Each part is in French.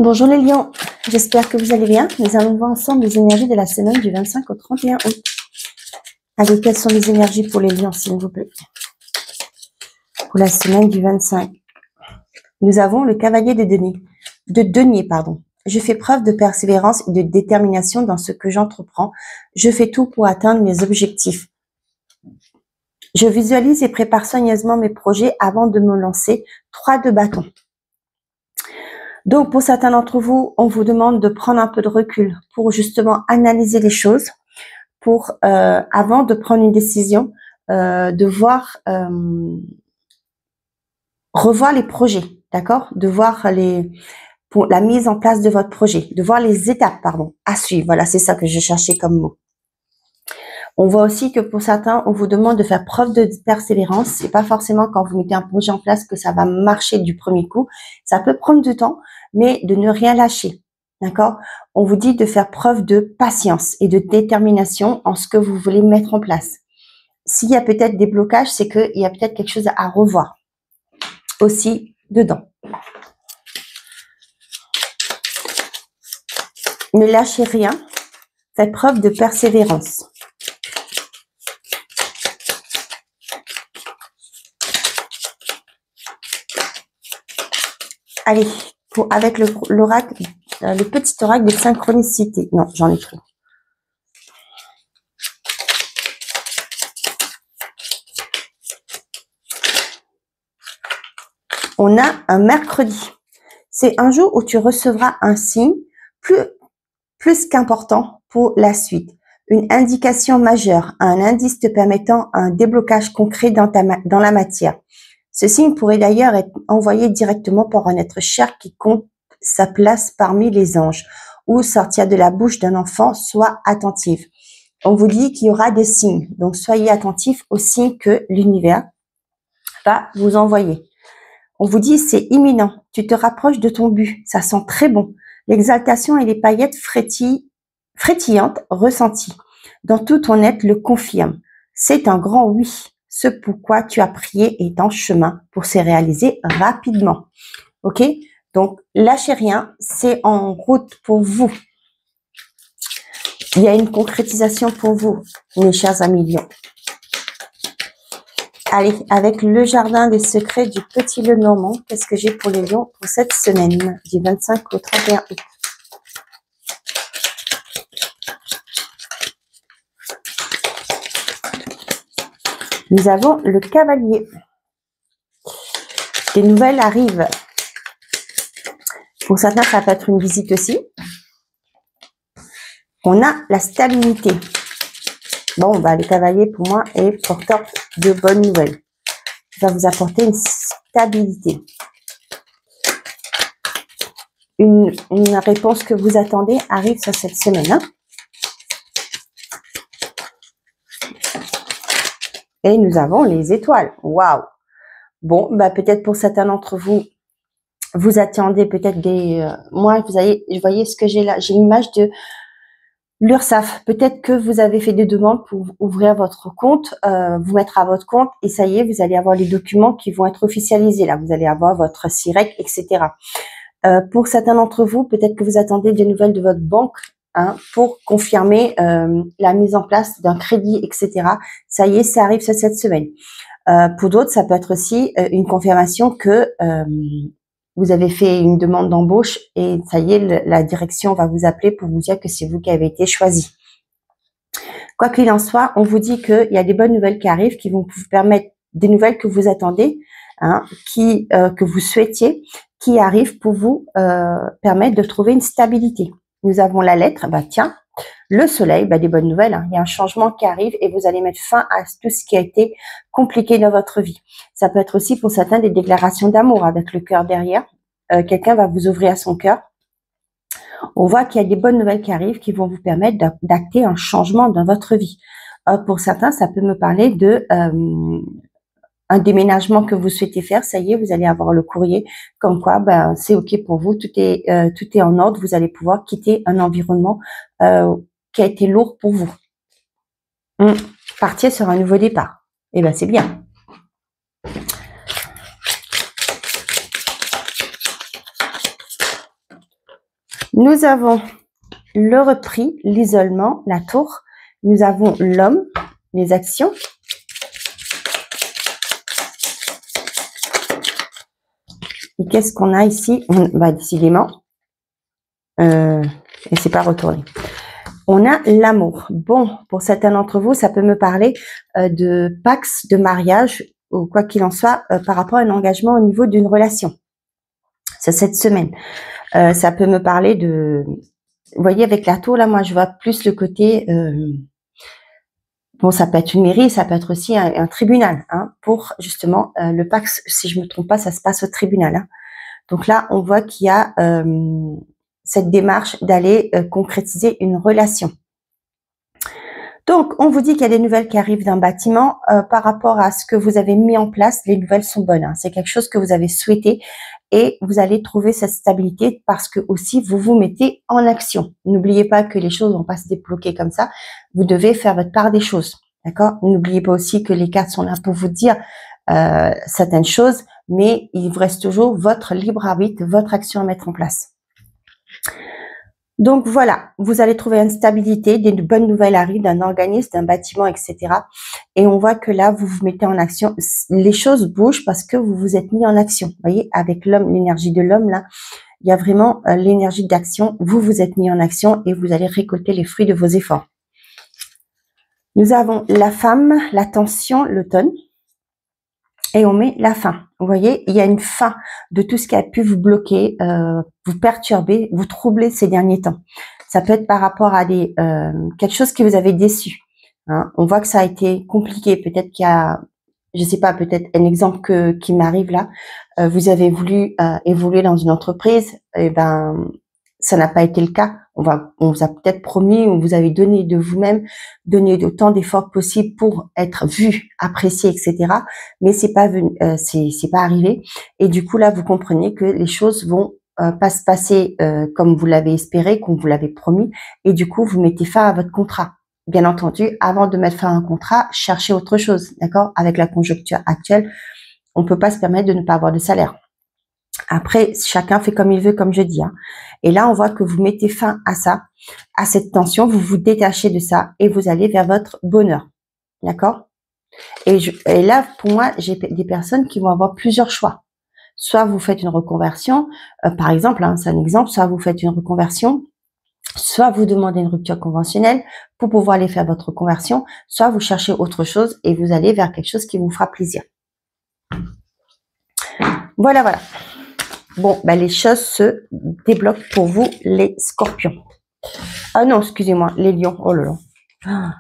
Bonjour les lions, j'espère que vous allez bien. Nous allons voir ensemble les énergies de la semaine du 25 au 31 août. Allez, quelles sont les énergies pour les lions, s'il vous plaît? Pour la semaine du 25. Nous avons le cavalier de denier. Je fais preuve de persévérance et de détermination dans ce que j'entreprends. Je fais tout pour atteindre mes objectifs. Je visualise et prépare soigneusement mes projets avant de me lancer. 3 de bâton. Donc, pour certains d'entre vous, on vous demande de prendre un peu de recul pour justement analyser les choses, pour avant de prendre une décision, de voir, revoir les projets, d'accord? De voir pour la mise en place de votre projet, de voir les étapes, à suivre. Voilà, c'est ça que je cherchais comme mot. On voit aussi que pour certains, on vous demande de faire preuve de persévérance. C'est pas forcément quand vous mettez un projet en place que ça va marcher du premier coup. Ça peut prendre du temps, mais de ne rien lâcher. D'accord? On vous dit de faire preuve de patience et de détermination en ce que vous voulez mettre en place. S'il y a peut-être des blocages, c'est qu'il y a peut-être quelque chose à revoir aussi dedans. Ne lâchez rien. Faites preuve de persévérance. Allez, avec l'oracle, le petit oracle des synchronicités. Non, j'en ai plus. On a un mercredi. C'est un jour où tu recevras un signe plus qu'important pour la suite. Une indication majeure, un indice te permettant un déblocage concret dans la matière. Ce signe pourrait d'ailleurs être envoyé directement par un être cher qui compte sa place parmi les anges ou sortir de la bouche d'un enfant. Sois attentive. On vous dit qu'il y aura des signes, donc soyez attentifs aux signes que l'univers va vous envoyer. On vous dit c'est imminent, tu te rapproches de ton but, ça sent très bon. L'exaltation et les paillettes frétillantes ressenties dans tout ton être le confirment. C'est un grand oui. Ce pourquoi tu as prié est en chemin pour se réaliser rapidement. Ok? Donc, lâchez rien, c'est en route pour vous. Il y a une concrétisation pour vous, mes chers amis lions. Allez, avec le jardin des secrets du petit Lenormand, qu'est-ce que j'ai pour les lions pour cette semaine, du 25 au 31 août? Nous avons le cavalier. Des nouvelles arrivent. Pour certains, ça peut être une visite aussi. On a la stabilité. Bon, le cavalier, pour moi, est porteur de bonnes nouvelles. Ça va vous apporter une stabilité. Une réponse que vous attendez arrive sur cette semaine. Et nous avons les étoiles. Waouh! Bon, peut-être pour certains d'entre vous, vous attendez peut-être des... moi, vous voyez ce que j'ai là. J'ai l'image de l'URSSAF. Peut-être que vous avez fait des demandes pour ouvrir votre compte, vous mettre à votre compte, et ça y est, vous allez avoir les documents qui vont être officialisés. Là, vous allez avoir votre SIREC, etc. Pour certains d'entre vous, peut-être que vous attendez des nouvelles de votre banque, pour confirmer la mise en place d'un crédit, etc. Ça y est, ça arrive cette semaine. Pour d'autres, ça peut être aussi une confirmation que vous avez fait une demande d'embauche et ça y est, la direction va vous appeler pour vous dire que c'est vous qui avez été choisi. Quoi qu'il en soit, on vous dit qu'il y a des bonnes nouvelles qui arrivent, qui vont vous permettre, des nouvelles que vous attendez, que vous souhaitiez, qui arrivent pour vous permettre de trouver une stabilité. Nous avons la lettre, le soleil, des bonnes nouvelles. Il y a un changement qui arrive et vous allez mettre fin à tout ce qui a été compliqué dans votre vie. Ça peut être aussi pour certains des déclarations d'amour avec le cœur derrière. Quelqu'un va vous ouvrir à son cœur. On voit qu'il y a des bonnes nouvelles qui arrivent qui vont vous permettre d'acter un changement dans votre vie. Pour certains, ça peut me parler de un déménagement que vous souhaitez faire. Ça y est, vous allez avoir le courrier comme quoi c'est ok pour vous, tout est en ordre, vous allez pouvoir quitter un environnement qui a été lourd pour vous. Partir sur un nouveau départ. C'est bien. Nous avons le repris, l'isolement, la tour. Nous avons l'homme, les actions. Et qu'est-ce qu'on a ici? Bah, décidément. Et c'est pas retourné. On a l'amour. Bon, pour certains d'entre vous, ça peut me parler de pax, de mariage, ou quoi qu'il en soit, par rapport à un engagement au niveau d'une relation. C'est cette semaine. Ça peut me parler de... Vous voyez, avec la tour, là, moi, je vois plus le côté... bon, ça peut être une mairie, ça peut être aussi un tribunal, hein, pour justement le pax, si je me trompe pas, ça se passe au tribunal. Hein. Donc là, on voit qu'il y a cette démarche d'aller concrétiser une relation. Donc, on vous dit qu'il y a des nouvelles qui arrivent d'un bâtiment. Par rapport à ce que vous avez mis en place, les nouvelles sont bonnes. Hein. C'est quelque chose que vous avez souhaité et vous allez trouver cette stabilité parce que aussi vous vous mettez en action. N'oubliez pas que les choses vont pas se débloquer comme ça. Vous devez faire votre part des choses. D'accord? N'oubliez pas aussi que les cartes sont là pour vous dire certaines choses, mais il vous reste toujours votre libre arbitre, votre action à mettre en place. Donc voilà, vous allez trouver une stabilité, des bonnes nouvelles arrivent d'un organisme, d'un bâtiment, etc. Et on voit que là, vous vous mettez en action. Les choses bougent parce que vous vous êtes mis en action. Vous voyez, avec l'homme, l'énergie de l'homme, là, il y a vraiment l'énergie d'action. Vous vous êtes mis en action et vous allez récolter les fruits de vos efforts. Nous avons la femme, la tension, l'automne. Et on met la fin. Vous voyez, il y a une fin de tout ce qui a pu vous bloquer, vous perturber, vous troubler ces derniers temps. Ça peut être par rapport à des quelque chose qui vous avait déçu. Hein. On voit que ça a été compliqué. Peut-être qu'il y a, je sais pas, peut-être un exemple qui m'arrive là. Vous avez voulu évoluer dans une entreprise, et ben ça n'a pas été le cas. On vous a peut-être promis, on vous avait donné de vous-même, donné autant d'efforts possibles pour être vu, apprécié, etc. Mais c'est pas venu, c'est pas arrivé. Et du coup là, vous comprenez que les choses vont pas se passer comme vous l'avez espéré, comme vous l'avez promis. Et du coup, vous mettez fin à votre contrat. Bien entendu, avant de mettre fin à un contrat, cherchez autre chose, d'accord? Avec la conjoncture actuelle, on peut pas se permettre de ne pas avoir de salaire. Après, chacun fait comme il veut, comme je dis. Hein. Et là, on voit que vous mettez fin à ça, à cette tension, vous vous détachez de ça et vous allez vers votre bonheur. D'accord? Et là, pour moi, j'ai des personnes qui vont avoir plusieurs choix. Soit vous faites une reconversion, par exemple, hein, c'est un exemple, soit vous faites une reconversion, soit vous demandez une rupture conventionnelle pour pouvoir aller faire votre reconversion, soit vous cherchez autre chose et vous allez vers quelque chose qui vous fera plaisir. Voilà, voilà. Bon, ben les choses se débloquent pour vous, les scorpions. Ah non, excusez-moi, les lions. Oh là là. Ah,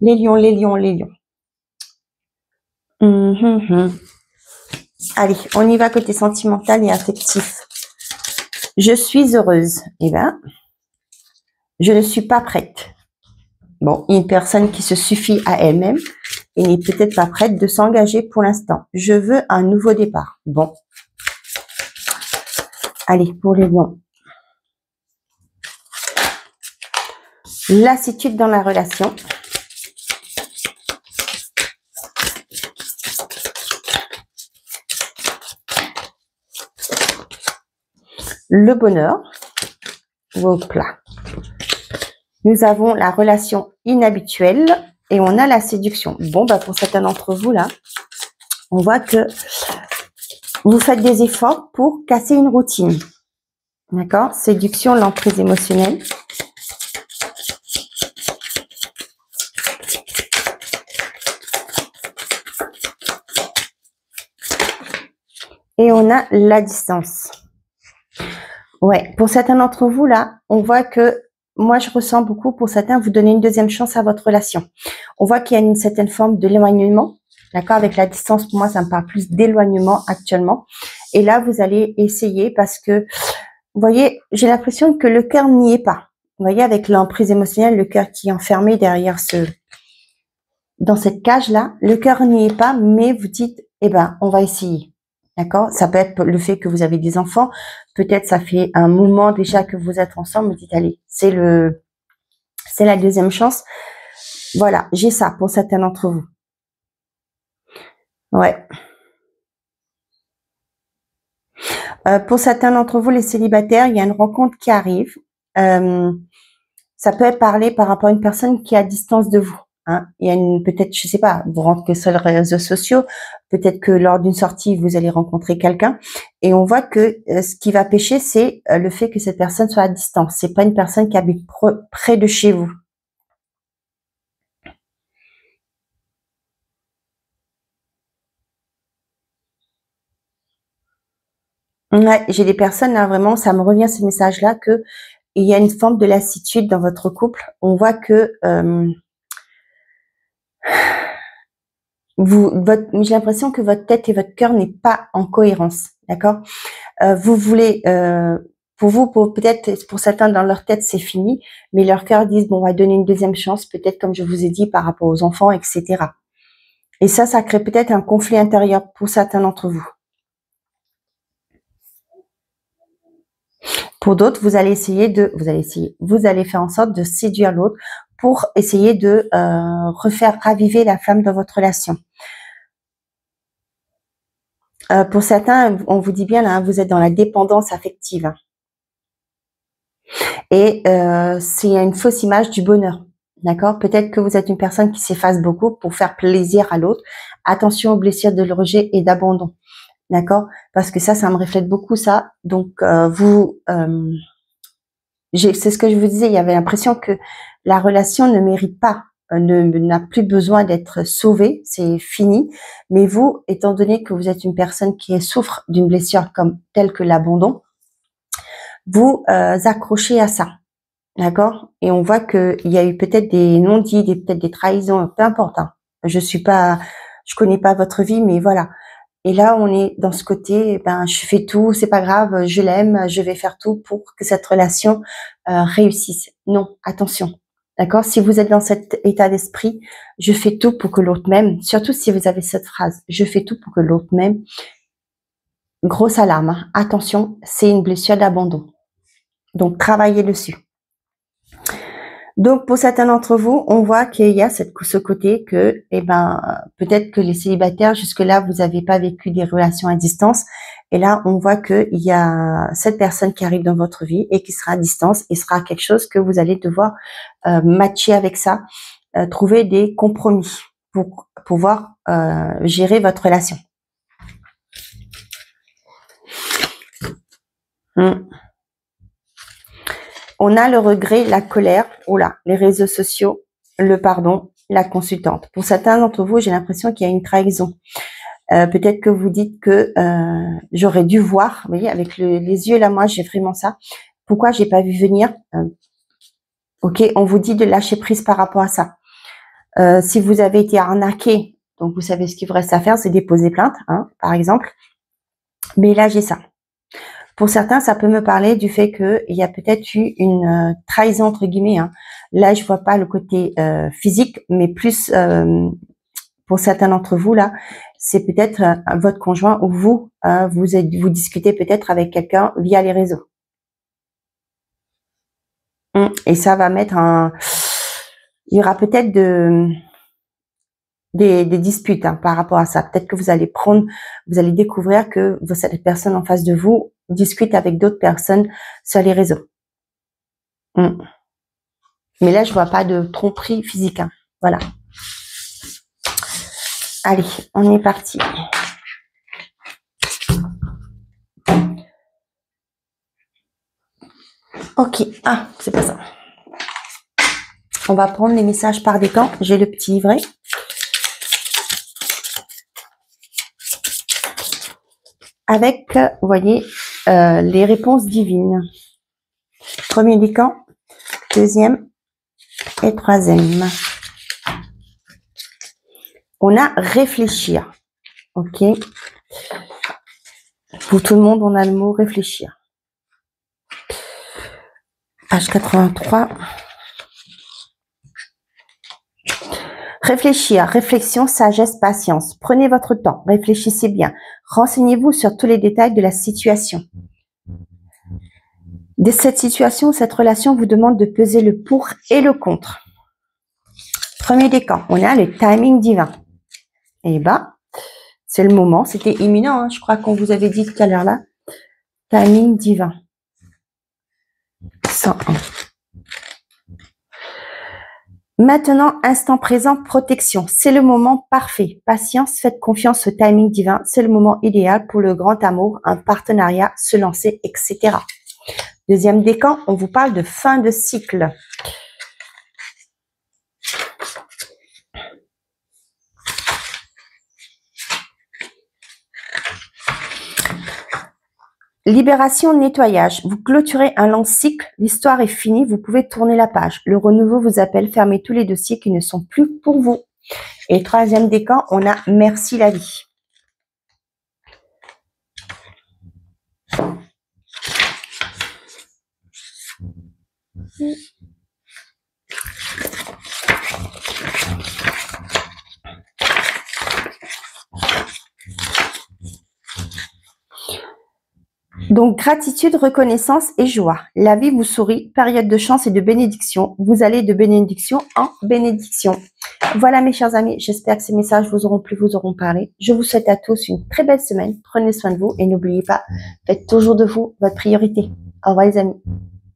les lions, les lions, les lions. Allez, on y va côté sentimental et affectif. Je suis heureuse. Eh bien, je ne suis pas prête. Bon, une personne qui se suffit à elle-même et n'est peut-être pas prête de s'engager pour l'instant. Je veux un nouveau départ. Bon. Allez, pour les lions. Lassitude dans la relation. Le bonheur. Hop là. Nous avons la relation inhabituelle et on a la séduction. Bon, bah pour certains d'entre vous, là, on voit que vous faites des efforts pour casser une routine. D'accord? Séduction, l'emprise émotionnelle. Et on a la distance. Ouais, pour certains d'entre vous, là, on voit que moi, je ressens beaucoup, pour certains, vous donnez une deuxième chance à votre relation. On voit qu'il y a une certaine forme de l'éloignement. D'accord? Avec la distance, pour moi, ça me parle plus d'éloignement actuellement. Et là, vous allez essayer parce que, vous voyez, j'ai l'impression que le cœur n'y est pas. Vous voyez, avec l'emprise émotionnelle, le cœur qui est enfermé derrière dans cette cage-là, le cœur n'y est pas, mais vous dites, eh ben, on va essayer. D'accord? Ça peut être le fait que vous avez des enfants. Peut-être ça fait un moment déjà que vous êtes ensemble. Vous dites, allez, c'est la deuxième chance. Voilà, j'ai ça pour certains d'entre vous. Ouais. Pour certains d'entre vous, les célibataires, il y a une rencontre qui arrive. Ça peut être parlé par rapport à une personne qui est à distance de vous. Hein. Il y a peut-être, je sais pas, vous rentrez sur les réseaux sociaux, peut-être que lors d'une sortie, vous allez rencontrer quelqu'un, et on voit que ce qui va pêcher, c'est le fait que cette personne soit à distance. C'est pas une personne qui habite près de chez vous. Ouais, j'ai des personnes là vraiment, ça me revient ce message-là que il y a une forme de lassitude dans votre couple. On voit que j'ai l'impression que votre tête et votre cœur n'est pas en cohérence, d'accord? Vous voulez, peut-être pour certains dans leur tête c'est fini, mais leur cœur disent bon on va donner une deuxième chance, peut-être comme je vous ai dit par rapport aux enfants, etc. Et ça crée peut-être un conflit intérieur pour certains d'entre vous. Pour d'autres, vous allez faire en sorte de séduire l'autre pour essayer de refaire raviver la flamme dans votre relation. Pour certains, on vous dit bien là, vous êtes dans la dépendance affective. Et c'est une fausse image du bonheur. D'accord? Peut-être que vous êtes une personne qui s'efface beaucoup pour faire plaisir à l'autre. Attention aux blessures de rejet et d'abandon. D'accord? Parce que ça me reflète beaucoup ça. Donc, c'est ce que je vous disais, il y avait l'impression que la relation ne mérite pas, n'a plus besoin d'être sauvée, c'est fini. Mais vous, étant donné que vous êtes une personne qui souffre d'une blessure telle que l'abandon, vous accrochez à ça. D'accord? Et on voit qu'il y a eu peut-être des non-dits, peut-être des trahisons, peu importe. Hein. Je connais pas votre vie, mais voilà. Et là, on est dans ce côté, je fais tout, c'est pas grave, je l'aime, je vais faire tout pour que cette relation réussisse. Non, attention. D'accord? Si vous êtes dans cet état d'esprit, je fais tout pour que l'autre m'aime, surtout si vous avez cette phrase, je fais tout pour que l'autre m'aime. Grosse alarme, hein. Attention, c'est une blessure d'abandon. Donc, travaillez dessus. Donc, pour certains d'entre vous, on voit qu'il y a ce côté que, peut-être que les célibataires, jusque-là, vous n'avez pas vécu des relations à distance. Et là, on voit qu'il y a cette personne qui arrive dans votre vie et qui sera à distance et sera quelque chose que vous allez devoir matcher avec ça, trouver des compromis pour pouvoir gérer votre relation. On a le regret, la colère, les réseaux sociaux, le pardon, la consultante. Pour certains d'entre vous, j'ai l'impression qu'il y a une trahison. Peut-être que vous dites que j'aurais dû voir, vous voyez, avec les yeux là, moi j'ai vraiment ça. Pourquoi j'ai pas vu venir? Ok, on vous dit de lâcher prise par rapport à ça. Si vous avez été arnaqué, donc vous savez ce qu'il vous reste à faire, c'est déposer plainte, hein, par exemple. Mais là j'ai ça. Pour certains, ça peut me parler du fait qu'il y a peut-être eu une trahison entre guillemets. Hein. Là, je vois pas le côté physique, mais plus pour certains d'entre vous là, c'est peut-être votre conjoint ou vous, vous discutez peut-être avec quelqu'un via les réseaux. Et ça va mettre il y aura peut-être des disputes hein, par rapport à ça. Peut-être que vous allez découvrir que cette personne en face de vous discute avec d'autres personnes sur les réseaux. Mais là, je vois pas de tromperie physique. Hein. Voilà. Allez, on est parti. Ok. Ah, c'est pas ça. On va prendre les messages par décan. J'ai le petit livret. Avec, vous voyez, les réponses divines. Premier décan, deuxième et troisième. On a réfléchir. Ok. Pour tout le monde, on a le mot réfléchir. Page 83. Réfléchir, réflexion, sagesse, patience. Prenez votre temps, réfléchissez bien. Renseignez-vous sur tous les détails de la situation. De cette situation, cette relation vous demande de peser le pour et le contre. Premier décan, on a le timing divin. Et c'est le moment, c'était imminent, hein, je crois qu'on vous avait dit tout à l'heure là. Timing divin. 101. Maintenant, instant présent, protection. C'est le moment parfait. Patience, faites confiance au timing divin. C'est le moment idéal pour le grand amour, un partenariat, se lancer, etc. Deuxième décan, on vous parle de fin de cycle. Libération, nettoyage. Vous clôturez un long cycle, l'histoire est finie, vous pouvez tourner la page. Le renouveau vous appelle, fermez tous les dossiers qui ne sont plus pour vous. Et troisième décan, on a merci la vie. Donc, gratitude, reconnaissance et joie. La vie vous sourit, période de chance et de bénédiction. Vous allez de bénédiction en bénédiction. Voilà mes chers amis, j'espère que ces messages vous auront plu, vous auront parlé. Je vous souhaite à tous une très belle semaine. Prenez soin de vous et n'oubliez pas, faites toujours de vous votre priorité. Au revoir les amis.